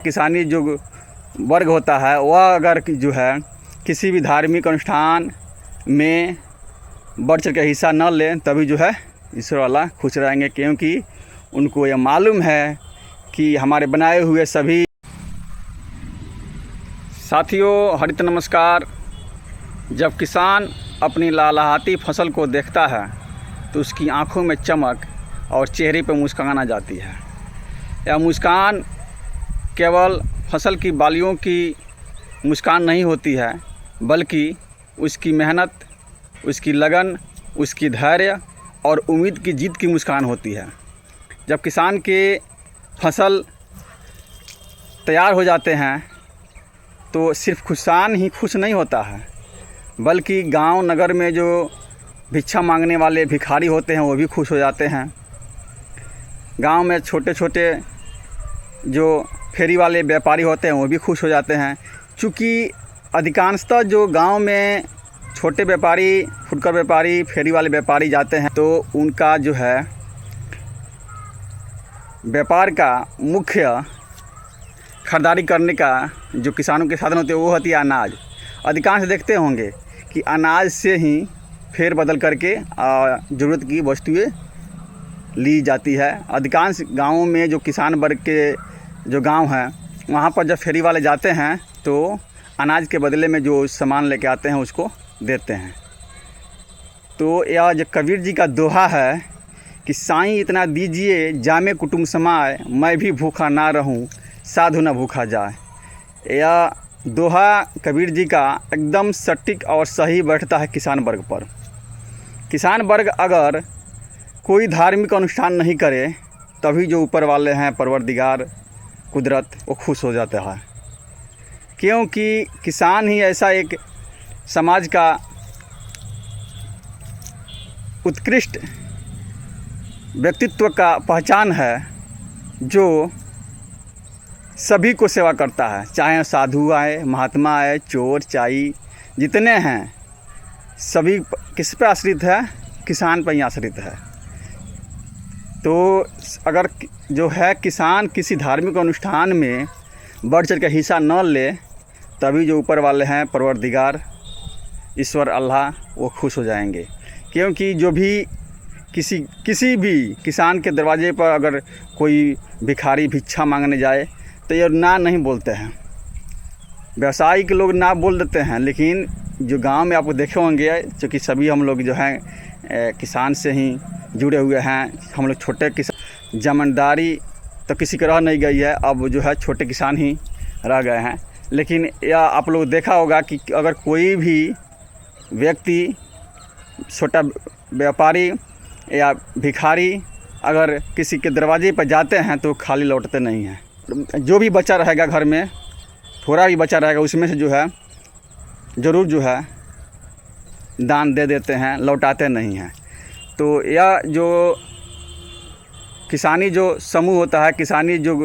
किसानी जो वर्ग होता है वह अगर जो है किसी भी धार्मिक अनुष्ठान में बढ़ चढ़ के हिस्सा न लें तभी जो है ईश्वर वाला खुश रहेंगे, क्योंकि उनको यह मालूम है कि हमारे बनाए हुए सभी साथियों हरित नमस्कार। जब किसान अपनी लहलहाती फसल को देखता है तो उसकी आंखों में चमक और चेहरे पर मुस्कान आ जाती है। यह मुस्कान केवल फसल की बालियों की मुस्कान नहीं होती है, बल्कि उसकी मेहनत, उसकी लगन, उसकी धैर्य और उम्मीद की जीत की मुस्कान होती है। जब किसान के फसल तैयार हो जाते हैं तो सिर्फ किसान ही खुश नहीं होता है, बल्कि गांव नगर में जो भिक्षा मांगने वाले भिखारी होते हैं वो भी खुश हो जाते हैं। गांव में छोटे छोटे जो फेरी वाले व्यापारी होते हैं वो भी खुश हो जाते हैं, क्योंकि अधिकांशतः जो गांव में छोटे व्यापारी, फुटकर व्यापारी, फेरी वाले व्यापारी जाते हैं तो उनका जो है व्यापार का मुख्य खरीदारी करने का जो किसानों के साधन होते हैं वो होती है अनाज। अधिकांश देखते होंगे कि अनाज से ही फेर बदल करके ज़रूरत की वस्तुएं ली जाती है। अधिकांश गाँवों में जो किसान वर्ग के जो गांव हैं वहाँ पर जब फेरी वाले जाते हैं तो अनाज के बदले में जो सामान लेके आते हैं उसको देते हैं। तो यह जो कबीर जी का दोहा है कि साईं इतना दीजिए जामे कुटुंब समाए, मैं भी भूखा ना रहूं साधु न भूखा जाए। यह दोहा कबीर जी का एकदम सटीक और सही बैठता है किसान वर्ग पर। किसान वर्ग अगर कोई धार्मिक अनुष्ठान नहीं करे तभी जो ऊपर वाले हैं परवरदिगार कुदरत वो खुश हो जाता है, क्योंकि किसान ही ऐसा एक समाज का उत्कृष्ट व्यक्तित्व का पहचान है जो सभी को सेवा करता है, चाहे साधु आए, महात्मा आए, चोर चाई जितने हैं सभी किस पे आश्रित है? किसान पर ही आश्रित है। तो अगर जो है किसान किसी धार्मिक अनुष्ठान में बढ़ चढ़ के हिस्सा न ले तभी जो ऊपर वाले हैं परवरदिगार ईश्वर अल्लाह वो खुश हो जाएंगे, क्योंकि जो भी किसी भी किसान के दरवाजे पर अगर कोई भिखारी भिक्षा मांगने जाए तो ये ना नहीं बोलते हैं। व्यवसायिक लोग ना बोल देते हैं, लेकिन जो गांव में आपको देखे होंगे, क्योंकि सभी हम लोग जो हैं किसान से ही जुड़े हुए हैं। हम लोग छोटे किसान, जमींदारी तो किसी की रह नहीं गई है, अब जो है छोटे किसान ही रह गए हैं। लेकिन यह आप लोग देखा होगा कि अगर कोई भी व्यक्ति, छोटा व्यापारी या भिखारी अगर किसी के दरवाजे पर जाते हैं तो खाली लौटते नहीं हैं। जो भी बचा रहेगा घर में, थोड़ा भी बचा रहेगा, उसमें से जो है ज़रूर जो है दान दे देते हैं, लौटाते नहीं हैं। तो यह जो किसानी जो समूह होता है, किसानी जो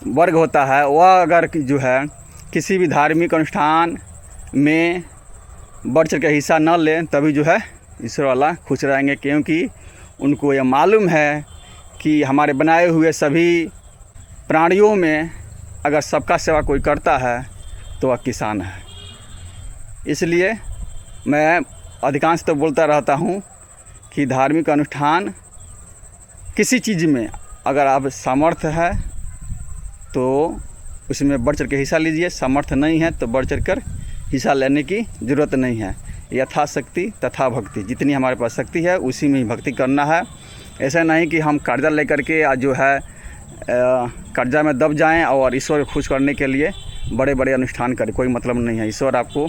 वर्ग होता है, वह अगर जो है किसी भी धार्मिक अनुष्ठान में बढ़ चढ़ के हिस्सा न लें तभी जो है ईश्वर वाला खुश रहेंगे, क्योंकि उनको यह मालूम है कि हमारे बनाए हुए सभी प्राणियों में अगर सबका सेवा कोई करता है तो वह किसान है। इसलिए मैं अधिकांश तो बोलता रहता हूँ कि धार्मिक अनुष्ठान किसी चीज़ में अगर आप सामर्थ्य है तो उसमें बढ़ चढ़ के हिस्सा लीजिए, सामर्थ्य नहीं है तो बढ़ चढ़ कर हिस्सा लेने की ज़रूरत नहीं है। यथाशक्ति तथा भक्ति, जितनी हमारे पास शक्ति है उसी में ही भक्ति करना है। ऐसा नहीं कि हम कर्जा लेकर के जो है कर्जा में दब जाएं और ईश्वर को खुश करने के लिए बड़े बड़े अनुष्ठान करें, कोई मतलब नहीं है। ईश्वर आपको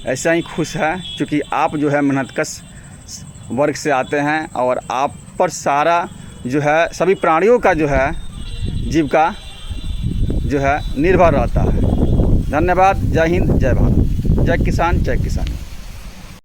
ऐसा ही खुश है क्योंकि आप जो है मेहनतकश वर्ग से आते हैं और आप पर सारा जो है सभी प्राणियों का जो है जीविका जो है निर्भर रहता है। धन्यवाद। जय हिंद, जय भारत, जय किसान, जय किसान।